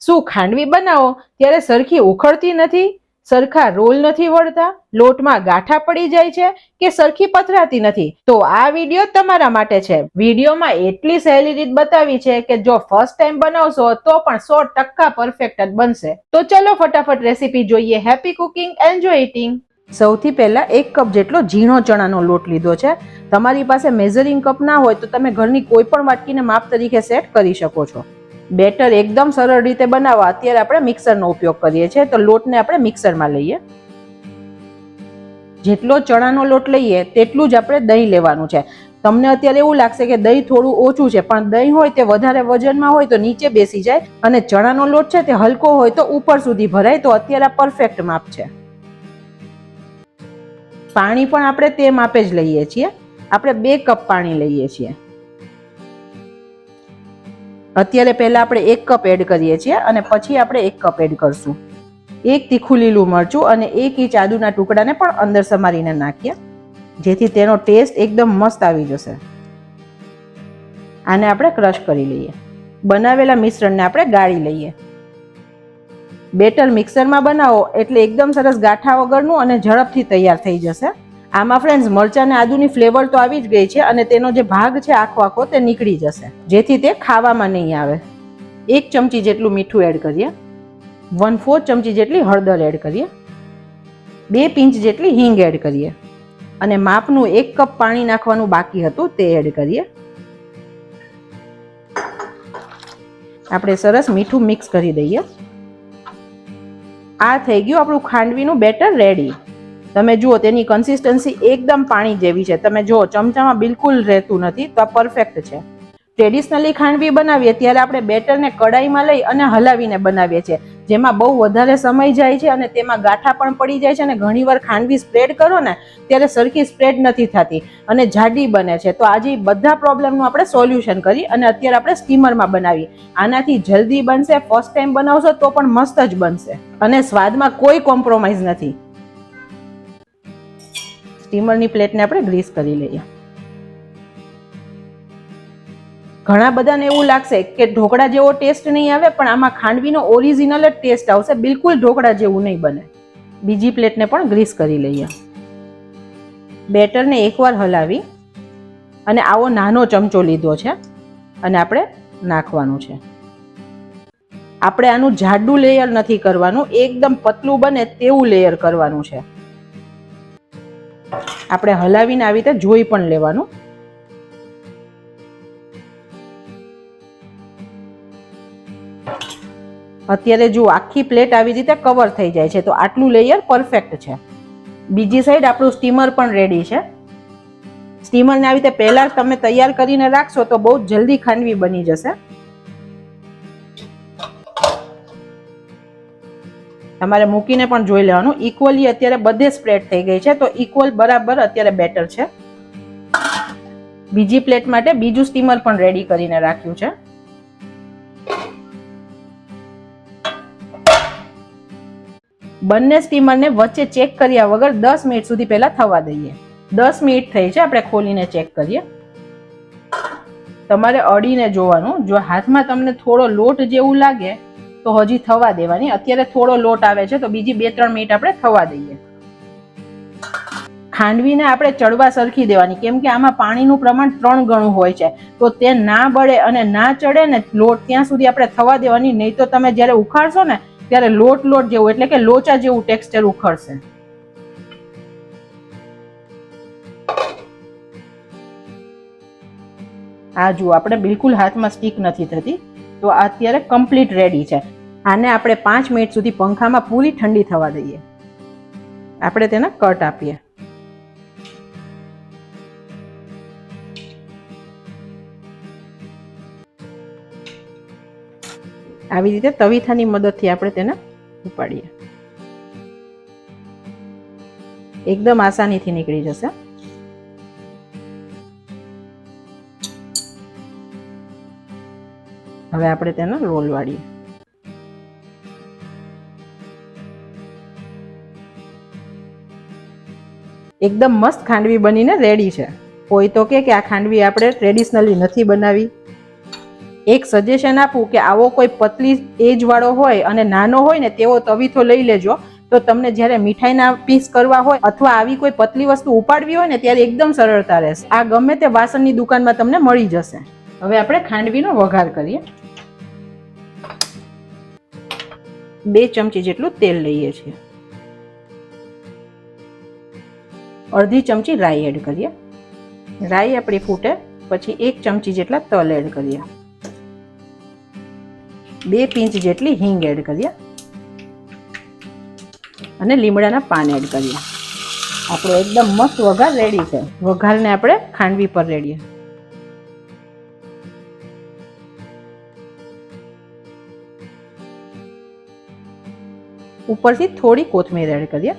શું ખાંડવી બનાવો ત્યારે સરખી ઉખડતી નથી, સરખા રોલ નથી વળતા, લોટમાં ગાંઠા પડી જાય છે કે સરખી પથરાતી નથી? તો આ વિડીયો તમારા માટે છે. વિડીયોમાં એટલી સહેલી રીત બતાવી છે કે જો ફર્સ્ટ ટાઈમ બનાવશો તો પણ 100% પરફેક્ટ જ બનશે. તો ચલો ફટાફટ રેસીપી જોઈએ. Happy cooking, enjoy eating. સૌથી પહેલા 1 કપ જેટલો ઝીણો ચણાનો લોટ લીધો છે. તમારી પાસે મેઝરિંગ કપ ના હોય તો તમે ઘરની કોઈ પણ વાટકીને માપ તરીકે સેટ કરી શકો છો. બેટર એકદમ સરળ રીતે બનાવવા અત્યારે આપણે મિક્સરનો ઉપયોગ કરીએ છીએ, તો લોટને આપણે મિક્સરમાં લઈએ. જેટલો ચણાનો લોટ લઈએ તેટલું જ આપણે દહીં લેવાનું છે. તમને અત્યારે એવું લાગશે કે દહીં થોડું ઓછું છે, પણ દહીં હોય તે વધારે વજનમાં હોય તો નીચે બેસી જાય અને ચણાનો લોટ છે તે હલકો હોય તો ઉપર સુધી ભરાય. તો અત્યારે આ પરફેક્ટ માપ છે. પાણી પણ આપણે તે માપે જ લઈએ છીએ. આપણે 2 કપ પાણી લઈએ છીએ. અત્યારે પહેલા આપણે 1 કપ એડ કરીએ છીએ અને પછી આપણે 1 કપ એડ કરશું. 1 તીખું લીલું મરચું અને 1 ઇંચ આદુના ટુકડાને પણ અંદર સમારીને નાખીએ, જેથી તેનો ટેસ્ટ એકદમ મસ્ત આવી જશે. આને આપણે ક્રશ કરી લઈએ. બનાવેલા મિશ્રણને આપણે ગાળી લઈએ. બેટર મિક્સરમાં બનાવો એટલે એકદમ સરસ ગાંઠા વગરનું અને ઝડપથી તૈયાર થઈ જશે. આમાં ફ્રેન્ડ્સ મરચાં અને આદુની ફ્લેવર તો આવી જ ગઈ છે અને તેનો જે ભાગ છે આખો તે નીકળી જશે, જેથી તે ખાવામાં નહીં આવે. 1 ચમચી જેટલું મીઠું એડ કરીએ. 1/4 ચમચી જેટલી હળદર એડ કરીએ. 2 પિંચ જેટલી હિંગ એડ કરીએ અને માપનું 1 કપ પાણી નાખવાનું બાકી હતું તે એડ કરીએ. આપણે સરસ મીઠું મિક્સ કરી દઈએ. આ થઈ ગયું આપણું ખાંડવીનું બેટર રેડી. તમે જુઓ તેની કન્સિસ્ટન્સી એકદમ પાણી જેવી છે. તમે જુઓ ચમચામાં બિલકુલ રહેતું નથી, તો આ પરફેક્ટ છે. ટ્રેડિશનલી ખાંડવી બનાવીએ ત્યારે આપણે બેટરને કડાઈમાં લઈ અને હલાવીને બનાવીએ છીએ, જેમાં બહુ વધારે સમય જાય છે અને તેમાં ગાંઠા પણ પડી જાય છે અને ઘણીવાર ખાંડવી સ્પ્રેડ કરો ને ત્યારે સરખી સ્પ્રેડ નથી થતી અને જાડી બને છે. તો આજે બધા પ્રોબ્લેમનું આપણે સોલ્યુશન કરી અને અત્યારે આપણે સ્ટીમરમાં બનાવીએ. આનાથી જલ્દી બનશે. ફર્સ્ટ ટાઈમ બનાવશો તો પણ મસ્ત જ બનશે અને સ્વાદમાં કોઈ કોમ્પ્રોમાઇઝ નથી. સ્ટીમરની પ્લેટને આપણે ગ્રીસ કરી લઈએ. ઘણા બધાને એવું લાગશે કે ઢોકળા જેવો ટેસ્ટ નહીં આવે, પણ આમાં ખાંડવીનો ઓરિજિનલ જ ટેસ્ટ આવશે. બિલકુલ ઢોકળા જેવું નહીં બને. બીજી પ્લેટને પણ ગ્રીસ કરી લઈએ. બેટરને એકવાર હલાવી અને આવો નાનો ચમચો લીધો છે અને આપણે નાખવાનું છે. આપણે આનું જાડું લેયર નથી કરવાનું, એકદમ પતલું બને તેવું લેયર કરવાનું છે. આપણે હલાવીને આવી રીતે જોઈ પણ લેવાનું. અત્યારે જો આખી પ્લેટ આવી રીતે કવર થઈ જાય છે, તો આટલું લેયર પરફેક્ટ છે. બીજી સાઈડ આપણું સ્ટીમર પણ રેડી છે. સ્ટીમરને આવી રીતે પહેલા તમે તૈયાર કરીને રાખશો તો બહુ જલ્દી ખાંડવી બની જશે. તમારે મૂકીને પણ જોઈ લેવાનું. ઇક્વલી અત્યારે બધે સ્પ્રેડ થઈ ગઈ છે, તો ઇક્વલ બરાબર અત્યારે બેટર છે. બીજી પ્લેટ માટે બીજું સ્ટીમર પણ રેડી કરીને રાખ્યું છે. બંને સ્ટીમરને વચ્ચે ચેક કર્યા વગર 10 મિનિટ સુધી પહેલા થવા દઈએ. 10 મિનિટ થઈ છે, આપણે ખોલીને ચેક કરીએ. તમારે અડીને જોવાનું. જો હાથમાં તમને થોડો લોટ જેવું લાગે તો હજી થવા દેવાની. અત્યારે થોડો લોટ આવે છે, તો બીજી 2-3 મિનિટ આપણે થવા દઈએ. ખાંડવીને આપણે ચડવા સરખી દેવાની, કેમ કે આમાં પાણીનું પ્રમાણ 3 ગણું હોય છે. તો તે ના બળે અને ના ચડે ને લોટ ત્યાં સુધી આપણે થવા દેવાની. નહીં તો તમે જ્યારે ઉખાડશો ને ત્યારે લોટ જેવું, એટલે કે લોચા જેવું ટેક્સચર ઉખડશે. આ જુઓ, આપણે બિલકુલ હાથમાં સ્ટીક નથી થતી. તો આ અત્યારે કમ્પ્લીટ રેડી છે. આને આપણે 5 મિનિટ સુધી પંખામાં પૂરી ઠંડી થવા દઈએ. આપણે તેને કટ આપીએ. આવી રીતે તવીથાની મદદથી આપણે તેને ઉપાડીએ. એકદમ આસાનીથી નીકળી જશે. હવે આપણે તેનો રોલ વાળીએ. એકદમ મસ્ત ખાંડવી બનીને રેડી છે. કોઈ તો કે આ ખાંડવી આપણે ટ્રેડિશનલી નથી બનાવી, એક સજેશન આપું કે આવો કોઈ પતલી એજ વાળો હોય અને નાનો હોય ને તેવો તવીથો લઈ લેજો, તો તમને જ્યારે મીઠાઈના પીસ કરવા હોય અથવા આવી કોઈ પતલી વસ્તુ ઉપાડવી હોય ને ત્યારે એકદમ સરળતા રહેશે. આ ગમે તે વાસણની દુકાનમાં તમને મળી જશે. હવે આપણે ખાંડવીનો વઘાર કરીએ. 2 ચમચી જેટલું તેલ લઈએ છીએ. અડધી ચમચી રાઈ એડ કરીએ. રાઈ આપણી ફૂટે પછી 1 ચમચી જેટલા તલ એડ કરીએ. 2 પિંચ જેટલી હિંગ એડ કરીએ અને લીમડાના પાન એડ કરીએ. આપણો એકદમ મસ્ત વઘાર રેડી છે. વઘારને આપણે ખાંડવી પર રેડીએ. ઉપરથી થોડી કોથમીર એડ કરીએ.